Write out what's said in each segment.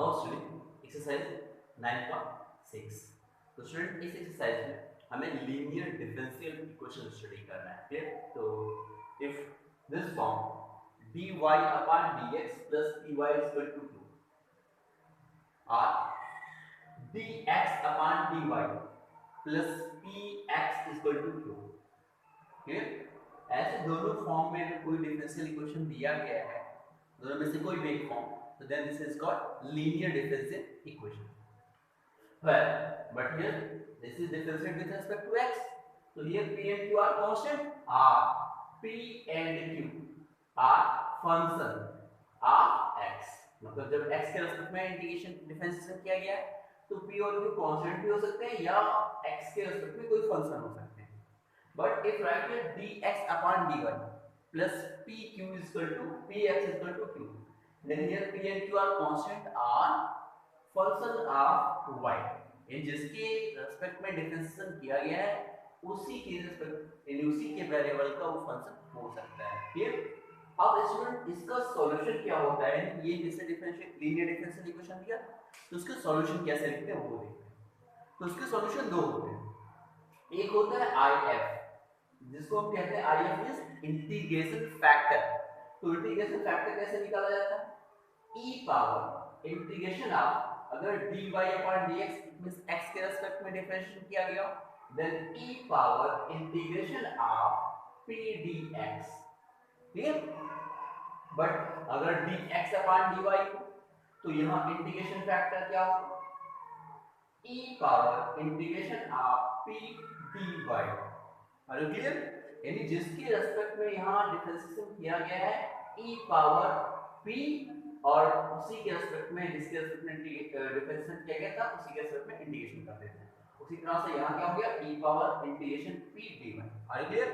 Now student exercise 9.6। तो student इस exercise में हमें लीनियर डिफरेंशियल इक्वेशन स्टडी करना है। क्लियर? तो if this form dy upon dx plus py is equal to 2 or dx upon dy plus px is equal to 2। Clear? ऐसे दोनों form में अगर कोई डिफरेंशियल इक्वेशन दिया गया है, दोनों में से कोई भी एक फॉर्म, तो then this is called linear differential equation. Well, but here this is differentiate with respect to x. So here p and q are constant. P and q are function of x. मतलब जब x के respect में integration differentiation किया गया है तो p और q constant भी हो सकते हैं या x के रेस्पेक्ट में कोई फंक्शन हो सकते हैं। But if write here dx upon dy plus pq is equal to px is equal to q, then here p and q are constant are function of y। ये जिसके respect में differentiation किया गया है उसी के रेस्पेक्ट यानी उसी के वेरिएबल का वो फंक्शन हो सकता है। क्लियर? अब स्टूडेंट इसका सॉल्यूशन क्या होता है, ये जैसे डिफरेंशियल लीनियर डिफरेंशियल इक्वेशन दिया तो उसका सॉल्यूशन कैसे लिखते हैं वो देखते हैं। तो उसके सॉल्यूशन दो होते हैं, एक होता है IF जिसको हम कहते हैं IF मींस इंटीग्रेशन फैक्टर। तो इंटीग्रेशन फैक्टर कैसे निकाला जाता है, e पावर इंटीग्रेशन ऑफ अगर dy upon dx means x के रेस्पेक्ट में डिफरेंशिएट किया गया then e power integration of p dx। Clear? But अगर dx upon dy हो तो यहां इंटीग्रेशन फैक्टर क्या होगा, e power integration of p dy। Are you clear? यानी जिसके रेस्पेक्ट में यहां डिफरेंशिएशन किया गया है e पावर p और उसी के रेस्पेक्ट में जिसके रेस्पेक्ट में डिफरेंशिएशन किया गया था उसी के रेस्पेक्ट में इंटीग्रेशन कर देते हैं। उसी तरह से यहां क्या हो गया e power integration p dy। Are you clear?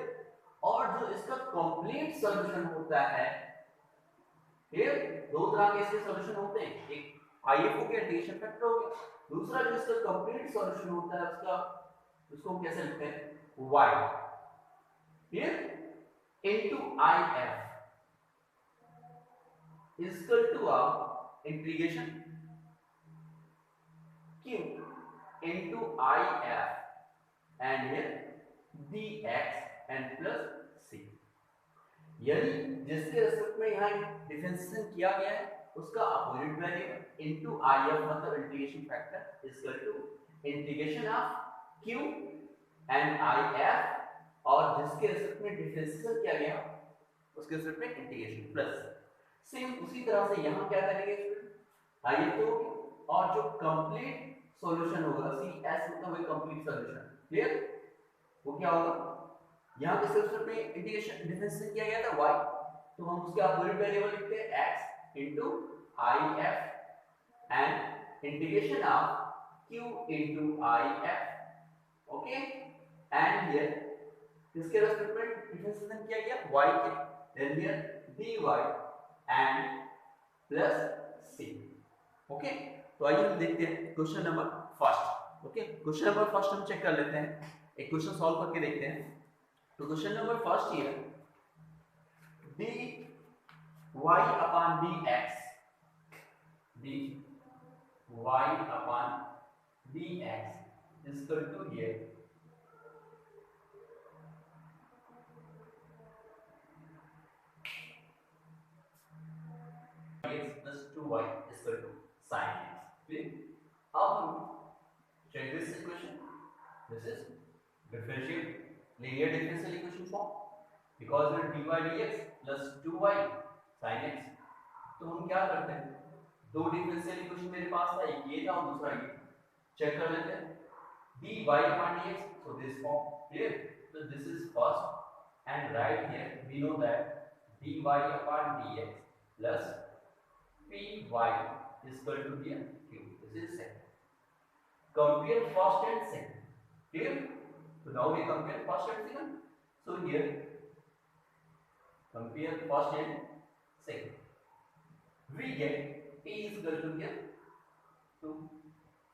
और जो इसका कंप्लीट सॉल्यूशन होता है, क्लियर? दो तरह के इसके सॉल्यूशन होते हैं, एक IF हो गया इंटीग्रेशन फैक्टर हो गया, दूसरा जो इसका कंप्लीट सॉल्यूशन होता है उसका उसको हम कैसे लिखते हैं y here into IF is equal to integration q into IF and here dx and plus c। यानी जिसके रेस्पेक्ट में यहाँ डिफरेंशिएशन किया गया है उसका अपोजिट वेरिएबल इनटू IF मतलब integration factor is equal to integration of q and IF और जिसके रेस्पेक्ट में डिफरेंशिएशन किया गया उसके रेस्पेक्ट में इंटीग्रेशन प्लस। सेम उसी तरह से यहाँ क्या करेंगे स्टूडेंट, आइए तो और जो कंप्लीट सॉल्यूशन होगा CS मतलब वही कंप्लीट सॉल्यूशन। क्लियर? वो क्या होगा, यहाँ किस रेस्पेक्ट में इंटीग्रेशन डिफरेंशिएशन किया गया था y, तो हम उसके अपोजिट वेरिएबल लिखते हैं x into IF and integration of q into IF। Okay? And here किसके रेस्पेक्ट में डिफरेंशिएशन किया गया y के, then here dy and plus c। Okay? तो आइए हम देखते हैं question number first. Okay? Question number first हम चेक कर लेते हैं, एक क्वेश्चन सॉल्व करके देखते हैं। तो question number first here dy upon dx is equal to here x plus 2y is equal to sin x। Clear? अब हम check this equation, this is differential linear differential equation form because here dy dx plus 2y sin x। तो हम क्या करते हैं, दो differential equation मेरे पास था, एक ये था और दूसरा ये, चेक कर लेते हैं dy upon dx, so this form। Clear? So this is first and right here we know that dy upon dx plus py is equal to here q, this is second। Compare first and second। Clear? So now we compare first and second, so here compare first and second, we get p is equal to here 2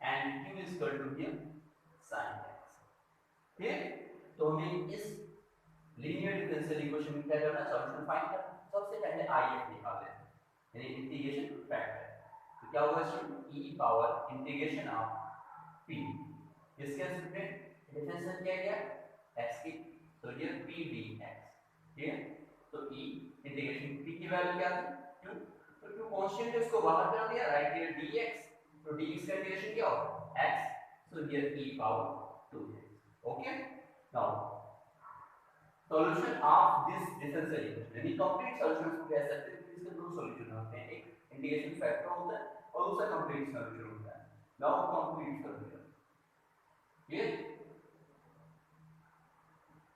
and q is equal to here sin x। ठीक? तो हमें इस linear differential equation में क्या करना है, solution find करना है। सबसे पहले IF निकाल लेते हैं यानी इंटीग्रेशन फैक्टर। तो क्या होगा student e power integration of p, इसके स्टूडेंट डिफरेंशियल किया गया x की, तो ये p dx, ठीक है। तो e इंटीग्रेशन p की वैल्यू क्या थी q, तो q कांस्टेंट है उसको बाहर कर दिया, राइट हियर dx, तो dx का इंटीग्रेशन क्या होगा x, so here e power 2x, okay। now solution of this differential equation, यानी कंप्लीट सॉल्यूशन को कह सकते हैं, इसके दो सॉल्यूशन होते हैं, एक इंटीग्रेशन फैक्टर होता है और दूसरा कंप्लीट सॉल्यूशन होता है। नाउ कंप्लीट सॉल्यूशन ये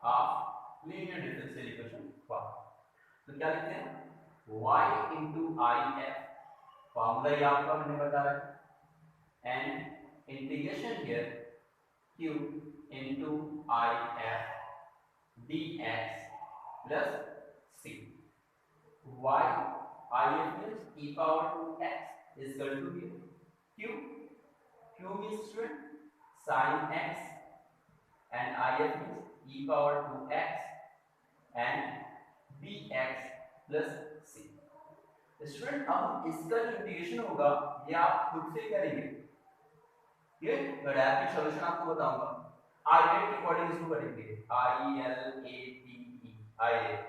of linear differential equation y, तो क्या लिखते हैं y into if, फॉर्मूला ये आपको मैंने बताया, and integration here q into if dx plus c, y if means e power 2x is equal to q, q means student sin x and if means e power 2x and dx plus c। Student अब इसका जो integration होगा ये आप खुद से करेंगे, ये डायरेक्ट सॉल्यूशन आपको बताऊंगा, आइडेंट के अकॉर्डिंग इसको करेंगे, ILATE ident,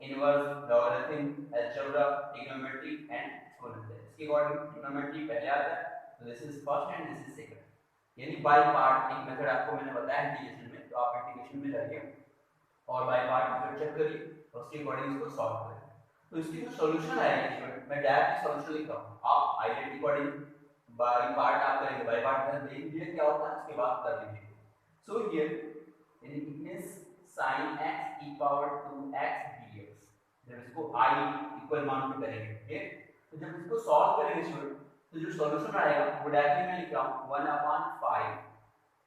inverse, logarithm, algebra, trigonometry and exponential, इसके अकॉर्डिंग ट्रिग्नोमेट्री पहले आता है, तो this is first and this is second, यानी बाय पार्ट एक मेथड आपको मैंने बताया इंटीग्रेशन में, तो आप इंटीग्रेशन में जाइए और बाय पार्ट मेथड चेक करिए और उसके अकॉर्डिंग इसको सॉल्व करिए। तो इसकी जो सॉल्यूशन आएगा स्टूडेंट, मैं डायरेक्ट सॉल्यूशन लिख रहा हूं, आप आइडेंट के अकॉर्डिंग बाय पार्ट आप करेंगे, बाय पार्ट में देख लीजिए क्या होता है, उसके बाद कर लीजिए। So here it means sin x e power 2x dx, जब इसको I इक्वल मान पे करेंगे, ठीक, तो जब इसको सॉल्व करेंगे स्टूडेंट, तो जो सॉल्यूशन आएगा वो डायरेक्टली मैं लिख रहा हूं 1/5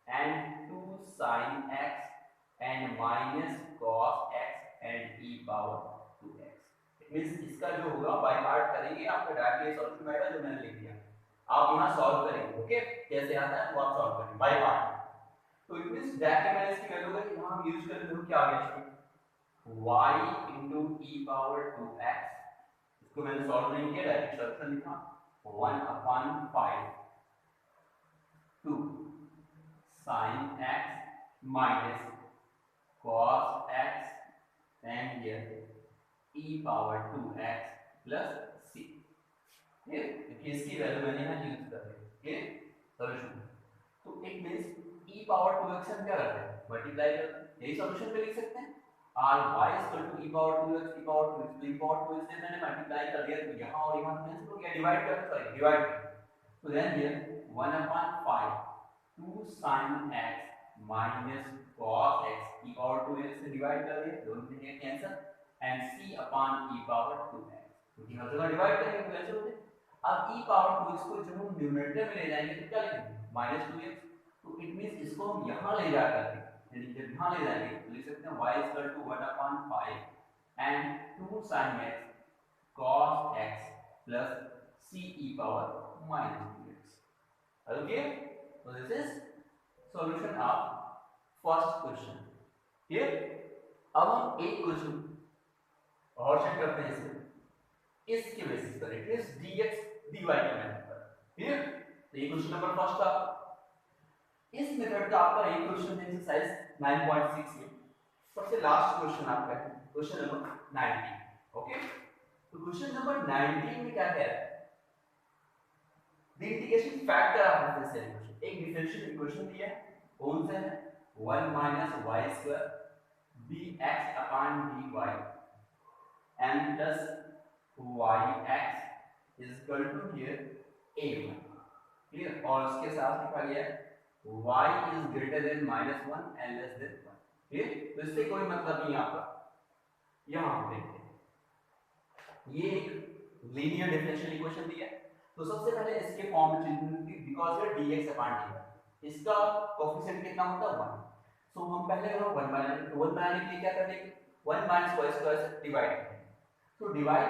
and 2 sin x and minus cos x and e power 2x, it means इसका जो होगा बाय पार्ट करेंगे, आपका डायरेक्टली सॉल्यूशन आएगा जो मैंने लिख दिया, आप यहां सॉल्व करेंगे, ओके, कैसे आता है वो आप सॉल्व करेंगे बाय पार्ट। तो इट मींस डायरेक्टली मैंने इसकी वैल्यू का यहां हम यूज कर देखो क्या आ गया student, y into e power 2x, इसको मैंने सॉल्व नहीं किया, डायरेक्ट सॉल्यूशन लिखा 1/5 2 sin x minus cos x and here e power 2x plus c, clear, क्योंकि इसकी वैल्यू मैंने यहां यूज कर दी, क्लियर सॉल्यूशन। तो it means e power 2x हम क्या करते हैं मल्टीप्लाई करते हैं, यही सॉल्यूशन पे लिख सकते हैं, r y e power 2x e power 2x, तो e पावर 2x से मैंने मल्टीप्लाई कर दिया, तो यहां और यहां कैंसिल हो गया, डिवाइड कर, सॉरी डिवाइड कर, तो then here 1/5 2 sin x minus cos x e power 2x से डिवाइड कर दिया, दोनों चीजें cancel, and c upon e power 2x, क्योंकि हर जगह डिवाइड करेंगे तो कैंसिल होते। अब e पावर 2x को जब हम न्यूमरेटर में ले जाएंगे तो क्या लिखेंगे -2x, तो इट मींस इसको हम यहां ले जाकर के, यानी जब यहां ले जाएंगे तो लिख सकते हैं y = 1/5 and 2 sin x cos x plus c e power -2x, okay. so this is solution of first question, clear. अब हम एक क्वेश्चन और चेक करते हैं इसके बेसिस पर, इट इज dx dy के मेथड पर, क्लियर। तो ये क्वेश्चन नंबर फर्स्ट था, इस मेथड का आपका एक क्वेश्चन है एक्सरसाइज 9.6 में, सबसे लास्ट क्वेश्चन आपका है क्वेश्चन नंबर 19, ओके। तो क्वेश्चन नंबर 19 में क्या कह रहा है, the integration factor of differential equation, एक डिफरेंशियल इक्वेशन दिया है, कौन सा है 1 - y² dx upon dy m plus yx is equal to here a1, clear, और उसके साथ लिखा गया है y is greater than -1 and less than 1, ठीक, तो इससे कोई मतलब नहीं आपका। यहां हम देखते हैं ये एक लीनियर डिफरेंशियल इक्वेशन दिया है, तो सबसे पहले इसके फॉर्म में चेंज, बिकॉज़ ये dx upon dy, इसका कोएफिशिएंट कितना होता है 1, सो हम पहले यहां 1 बनाने के लिए क्या कर देंगे 1 - y² से डिवाइड करेंगे, तो डिवाइड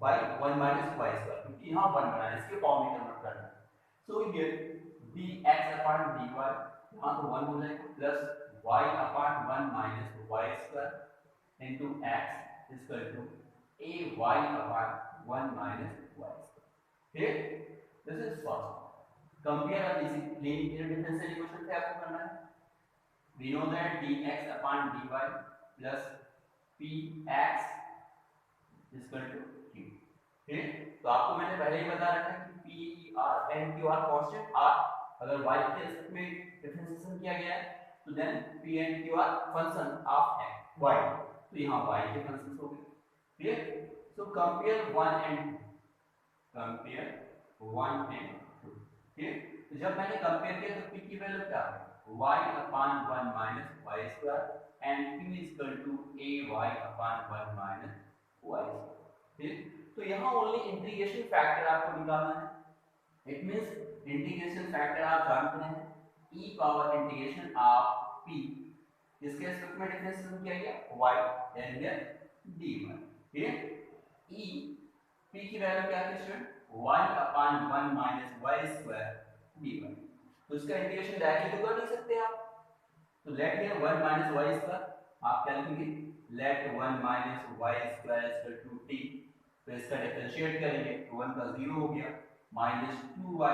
बाय 1 - y², क्योंकि यहां 1 बनाना है, इसके फॉर्म में कन्वर्ट करना है, so here dx upon dy यहाँ तो 1 हो जाएगा plus y upon 1 minus y² into x is equal to ay upon 1 minus y², ठीक, दिस इज फर्स्ट कंपेयर और लीनियर डिफरेंशियल इक्वेशन पे आपको करना है we know that dx upon dy plus px is equal to q ठीक है तो आपको मैंने पहले ही बता रखा है कि p r and q are constant r अगर y के रिस्पेक्ट में डिफरेंशिएशन किया गया है तो then p and q are function of x y तो यहाँ y के फंक्शंस हो गए clear so compare 1 and 2 compare 1 and 2 ठीक है तो जब मैंने कंपेयर किया तो p की वैल्यू क्या आ गई y upon 1 minus y square and q is equal to ay upon 1 minus y square ठीक तो यहाँ ओनली इंटीग्रेशन फैक्टर आपको निकालना है इट मींस इंटीग्रेशन फैक्टर आप जानते हैं e power integration of p जिसके रिस्पेक्ट में डिफरेंशिएशन किया गया y देन हियर dy ठीक है e p की वैल्यू क्या थी student y upon 1 minus y square dy तो इसका इंटीग्रेशन डायरेक्टली तो कर नहीं सकते आप तो let here 1 minus y square आप क्या लिखेंगे let 1 minus y square is equal to t तो इसका डिफरेंशिएट करेंगे तो 1 का 0 हो गया minus 2y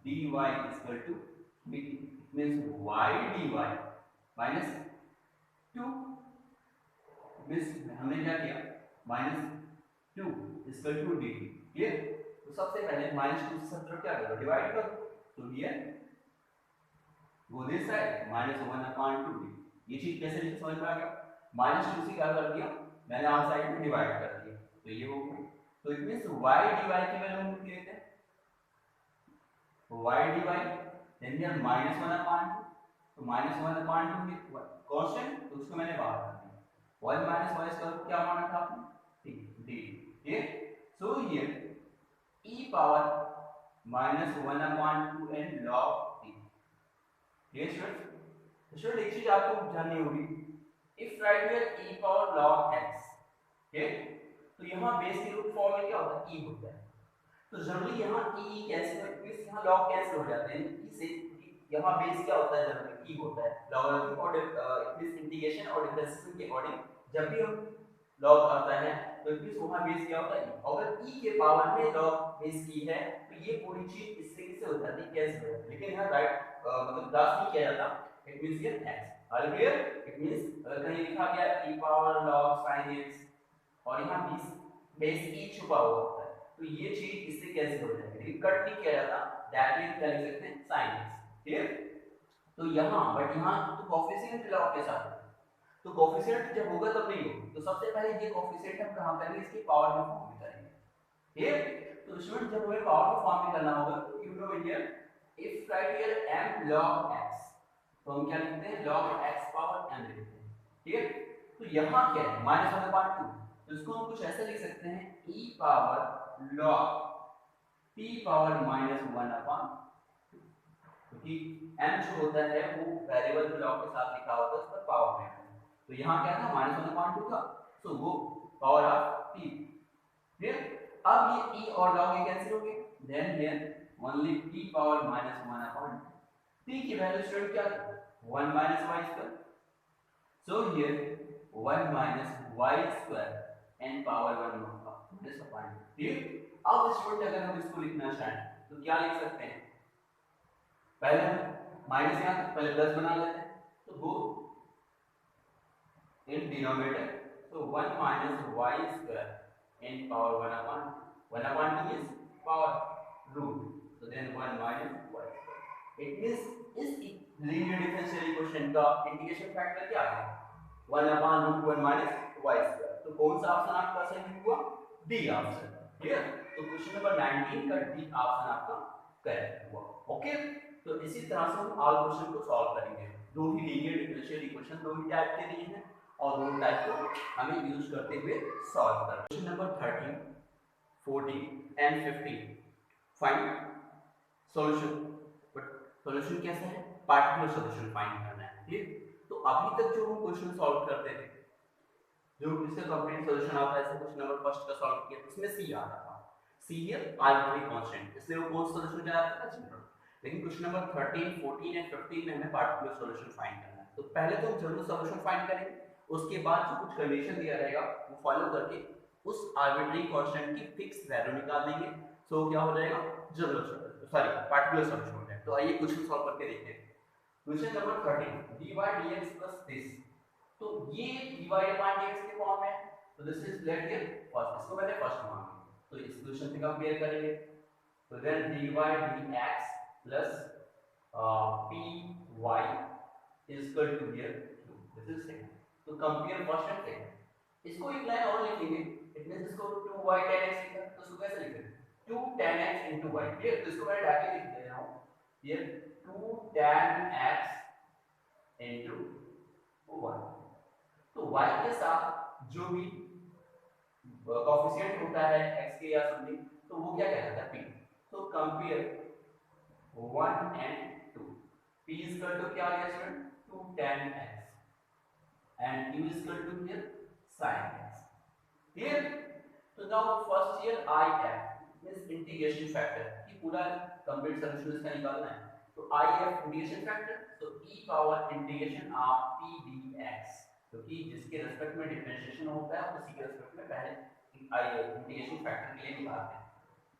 dy is equal to dt means y dy minus 2 means हमने क्या किया minus 2 is equal to dt clear तो सबसे पहले minus 2 से सब क्या करो डिवाइड करो तो here go this side -1 upon 2 ये चीज कैसे लिखे समझ में आ गया -2 से क्या कर दिया मैंने आउट साइड में डिवाइड कर दिया तो ये हो गया तो इट मींस y dy की वैल्यू हम लिख लेते हैं y dy then here -1 upon 2 तो -1 upon 2 कांस्टेंट तो उसको मैंने बाहर कर दिया 1 minus y square को क्या माना था आपने d ठीक सो here e power -1 upon 2 and log t ये स्टूडेंट एक चीज आपको जाननी होगी इफ राइट हियर e पावर log x ठीक तो यहाँ बेस के रूट फॉर्म में क्या होता है e होता है तो जनरली यहाँ e कैंसिल हो इस यहाँ log कैंसिल हो जाते हैं e से यहाँ बेस क्या होता है जनरली e होता है लॉगरिथम और इस इंटीग्रेशन और डिफरेंशिएशन के अकॉर्डिंग जब भी हम log आता है तो इस वहाँ बेस क्या होता है अगर e के पावर में log बेस की है तो ये पूरी चीज इससे कैसे हो जाती है कैंसिल हो जाती है लेकिन यहाँ राइट मतलब प्लस नहीं किया जाता इट मींस ये x all clear it means अगर कहीं लिखा गया e पावर log sin x और यहाँ बेस e छुपा हुआ होता है तो ये चीज इससे कैंसिल हो जाएगी लेकिन कट नहीं किया जाता डायरेक्टली क्या लिख सकते हैं sin x क्लियर तो यहाँ बट यहाँ तो कोएफिशिएंट log के साथ तो कोएफिशिएंट जब होगा तब नहीं होगा तो सबसे पहले ये कोएफिशिएंट हम कहां करेंगे इसकी पावर में फॉर्म में करेंगे ठीक तो स्टूडेंट जब हमें पावर में फॉर्म में करना होगा तो you know here if right here m log x तो हम क्या लिखते हैं log x पावर m लिखते हैं ठीक है तो यहाँ क्या है -1/2 तो इसको हम कुछ ऐसे लिख सकते हैं e पावर log p पावर -1/2 क्योंकि m जो होता है वो वेरिएबल के log के साथ लिखा होता है उस पर पावर में तो यहाँ क्या था -1/2 था सो वो पावर ऑफ p ठीक अब ये e और log ये कैंसिल हो गए then here only p power -1/2 p की वैल्यू स्टूडेंट क्या है 1 minus y square so here 1 minus y square n power 1 होगा this upon ठीक अब स्टूडेंट अगर हम इसको लिखना चाहें तो क्या लिख सकते हैं पहले हम माइनस यहाँ पहले प्लस बना लेते हैं तो वो in denominator so 1 minus y square n power 1/2 is power root so then 1 minus y square it means इस लीनियर डिफरेंशियल इक्वेशन का इंटीग्रेशन फैक्टर क्या है 1/√1 minus y square तो कौन सा ऑप्शन आपका सही हुआ डी ऑप्शन क्लियर तो क्वेश्चन नंबर 19 का डी ऑप्शन आपका करेक्ट हुआ ओके तो इसी तरह से हम ऑल क्वेश्चन को सॉल्व करेंगे दो ही लीनियर डिफरेंशियल इक्वेशन दो ही टाइप के दिए हैं और दोनों टाइप को हमें यूज करते हुए सॉल्व करना question number 13 14 and 15 find solution but solution कैसा है पार्टिकुलर सॉल्यूशन फाइंड करना है ठीक तो अभी तक जो हम क्वेश्चन सॉल्व करते थे जो इसका कंप्लीट सॉल्यूशन आता है ऐसे क्वेश्चन नंबर फर्स्ट का सॉल्व किया उसमें सी आता था सी हियर आर्बिट्ररी कांस्टेंट इसलिए वो कौन सा सॉल्यूशन कहलाता था जनरल लेकिन क्वेश्चन नंबर 13 14 एंड 15 में हमें पार्टिकुलर सॉल्यूशन फाइंड करना है तो पहले तो हम जनरल सॉल्यूशन फाइंड करेंगे उसके बाद जो कुछ कंडीशन दिया रहेगा वो फॉलो करके उस आर्बिट्ररी कांस्टेंट की फिक्स वैल्यू निकाल लेंगे सो क्या हो जाएगा, जनरल सॉरी पार्टिकुलर सॉल्यूशन हो जाएगा। तो आइए क्वेश्चन सॉल्व करके देखते हैं। Question number 13, dy dx plus this, तो ये dy अपॉन dx के फॉर्म में है, तो this is let here first, इसको पहले फर्स्ट मानेंगे, तो इस क्वेश्चन से कंपेयर करेंगे, तो then dy dx plus py is equal to here q, this is second, तो कंपेयर फर्स्ट एंड सेकंड। इसको एक लाइन और लिखेंगे, इट मींस इसको 2y tan x लिखा, तो इसको कैसे लिखेंगे 2 tan x into y, clear, तो इसको मैं डायरेक्टली लिख दे रहा हूं here 2 tan x into y, तो y के साथ जो भी कोएफिशिएंट होता है x के या समथिंग, तो वो क्या कहलाता है p, तो compare 1 and 2, p is equal to क्या आ गया student 2 tan x and q is equal to here sin x, clear। तो now first here if means integration factor, कि पूरा कंप्लीट सॉल्यूशन इसका निकालना है, तो if इंटीग्रेशन फैक्टर, तो e power integration of p dx, क्योंकि जिसके रिस्पेक्ट में डिफरेंशिएशन होता है उसी के रिस्पेक्ट में पहले इंटीग्रेशन फैक्टर के लिए निकालते हैं।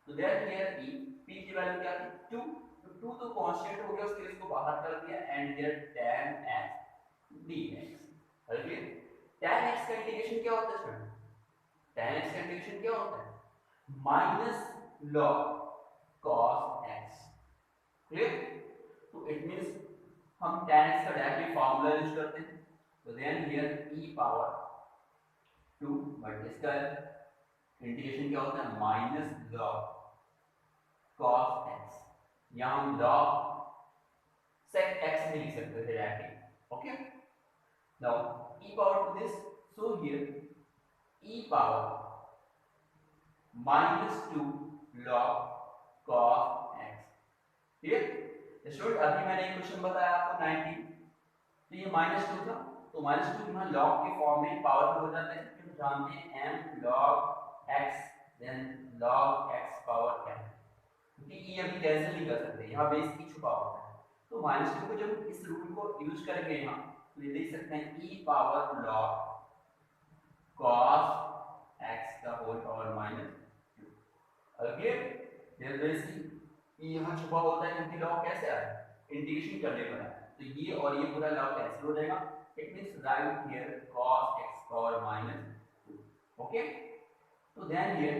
तो देन हियर e, p की वैल्यू क्या थी 2, तो 2 तो कांस्टेंट हो गया, उसके लिए इसको बाहर कर दिया, and here tan x dx, clear. tan x का इंटीग्रेशन क्या होता है स्टूडेंट, tan x का इंटीग्रेशन क्या होता है minus log cos x, clear. तो इट मींस हम tan x का डायरेक्टली फार्मूला यूज करते हैं, तो then here e power 2 but इसका इंटीग्रेशन क्या होता है माइनस log cos x, यहाँ हम log sec x भी लिख सकते थे directly, okay. Now e power two this, so here e power -2 log cos x, clear. Student अभी मैंने एक क्वेश्चन बताया आपको 19, तो ये -2 था, तो -2 यहाँ log के फॉर्म में पावर में हो जाता है, क्योंकि जानते हैं m log x देन log x पावर m, क्योंकि ये अभी कैंसिल नहीं कर सकते, यहाँ बेस की छुपा होता है, तो -2 को जब इस रूल को यूज करेंगे यहाँ, तो ये देख सकते हैं e पावर log cos x का whole power -2, clear. There base की यहाँ छुपा होता है, क्योंकि log कैसे आ रहा है इंटीग्रेशन करने पर है, तो ये और ये पूरा log कैंसिल हो जाएगा, it means right here cos x power -2, okay. तो then here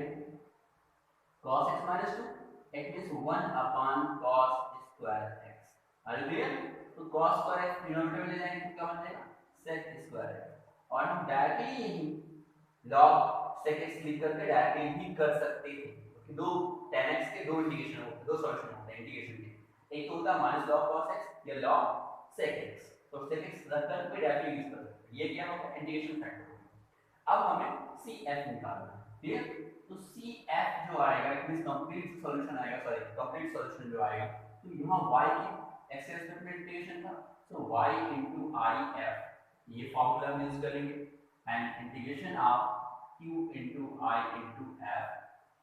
cos x -2, it means 1 upon cos square x, clear. तो cos स्क्वायर x डिनोमिनेटर में ले जाएंगे तो क्या बन जाएगा sec स्क्वायर x, और हम डायरेक्टली यही log sec x लिख करके डायरेक्टली ही कर सकते थे, क्योंकि दो tan x के दो इंटीग्रेशन होते हैं, दो सॉल्यूशन होते हैं इंटीग्रेशन के, एक तो होता है माइनस log cos x या log sec x, तो sec x रख करके डायरेक्टली यूज कर सकते हैं, ये क्या होगा इंटीग्रेशन फैक्टर होगा। अब हमें cf निकालना है, क्लियर। तो cf जो आएगा इट मींस कंप्लीट सॉल्यूशन आएगा, सॉरी कंप्लीट सॉल्यूशन जो आएगा, तो यहाँ y की x के रिस्पेक्ट में इंटीग्रेशन था, सो y if ये फार्मूला हम यूज करेंगे, and integration of q i f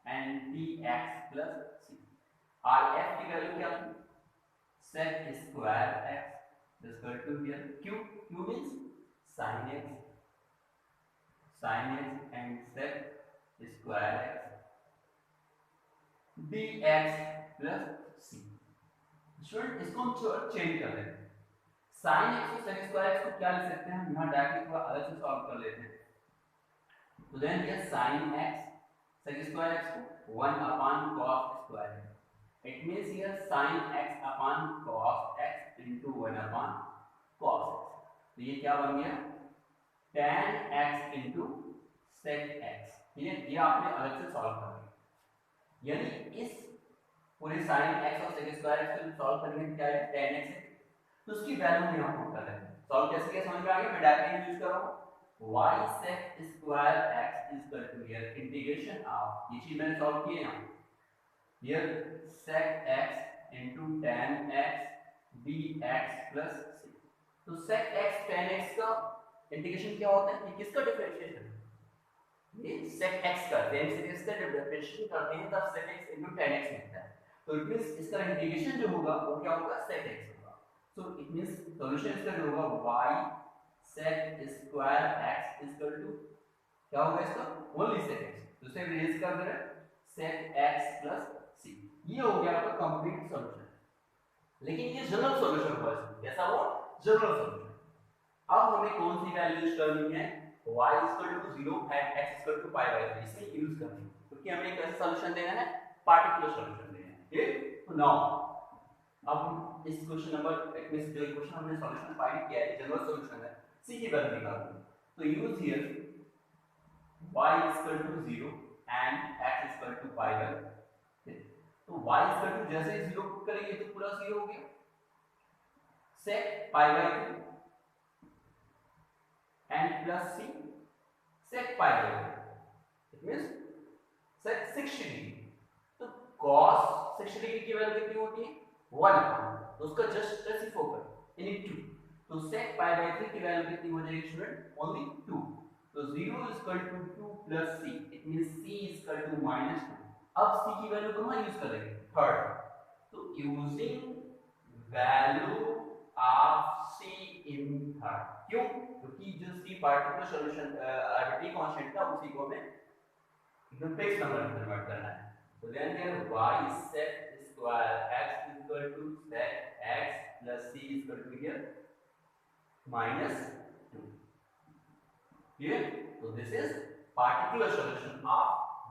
and dx plus c, if की वैल्यू क्या थी sec square x is equal to here q means sin x and sec square x dx plus c। Student इसको हम change कर लेते हैं, sin x और sec square x को क्या लिख सकते हैं हम यहाँ डायरेक्टली थोड़ा अलग से सॉल्व कर लेते हैं, तो देन ये sin x sec square x को 1 upon cos square x, it means here sin x upon cos x into 1 upon cos x, तो ये क्या बन गया tan x into sec x, ये आपने अलग से सॉल्व कर लिया, यानी इस पूरे sin x और sec square x को सॉल्व करने में क्या है tan x है, तो उसकी वैल्यू यहाँ पुट कर लेते हैं, सॉल्व कैसे किया समझ में आ गया, मैं डायरेक्टली यूज कर रहा हूँ y sec square x is equal to here integration of, ये चीज मैंने सॉल्व किए यहाँ, here sec x into tan x dx plus c, तो sec x tan x का इंटीग्रेशन क्या होता है, ये किसका डिफरेंशिएशन है, ये sec x का, tan से इसका डिफरेंशिएशन करते हैं तब sec x into tan x मिलता है, तो इट मींस इसका इंटीग्रेशन जो होगा वो क्या होगा sec x होगा, सो इट मींस सॉल्यूशन इसका जो होगा y sec square x is equal to क्या होगा इसका ओनली sec x, तो इसे रिप्लेस कर दे रहे हैं sec x plus सी। ये हो गया आपका कंप्लीट सॉल्यूशन। लेकिन ये जनरल सॉल्यूशन हुआ इसमें, कैसा हुआ? General solution. अब हमें कौन सी वैल्यू यूज करनी है? y equal to 0 and x equal to pi by 3 इसमें यूज करनी है, क्योंकि हमें कैसा सॉल्यूशन देना है? पार्टिकुलर सॉल्यूशन देना है। ठीक, तो नाउ अब हम इस क्वेश्चन नंबर एक में से जो क्वेश्चन हमने सॉल्यूशन फाइंड किया है, जनरल सॉल्यूशन है, c की वैल्यू निकालनी है। तो use here y equal to 0 and x equal to pi by 3। तो y इक्वल टू जैसे ही 0 पुट करेंगे तो पूरा 0 हो गया, sec pi by 3 and plus c sec pi by 2, it means sec 60 degree. तो cos 60 डिग्री की वैल्यू कितनी होती है? 1, तो उसका जस्ट रेसिप्रोकल यानी 2। तो sec pi by 3 की वैल्यू कितनी हो जाएगी स्टूडेंट? ओनली 2। तो 0 is equal to 2 plus c, it means c is equal to minus 2। अब c की वैल्यू कहाँ यूज करेंगे? थर्ड। तो using value of c in third. क्यों? क्योंकि जो c particular solution arbitrary constant था उसी को हमें एकदम फिक्स नंबर में कन्वर्ट करना है। तो then here y sec square x equal to sec x plus c equal to here -2। Clear? तो this is particular solution of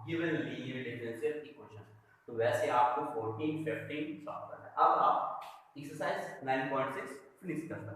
given linear differential equation. तो वैसे आपको 14 15 सॉल्व करना है। अब आप एक्सरसाइज 9.6 फिनिश कर सकते हैं।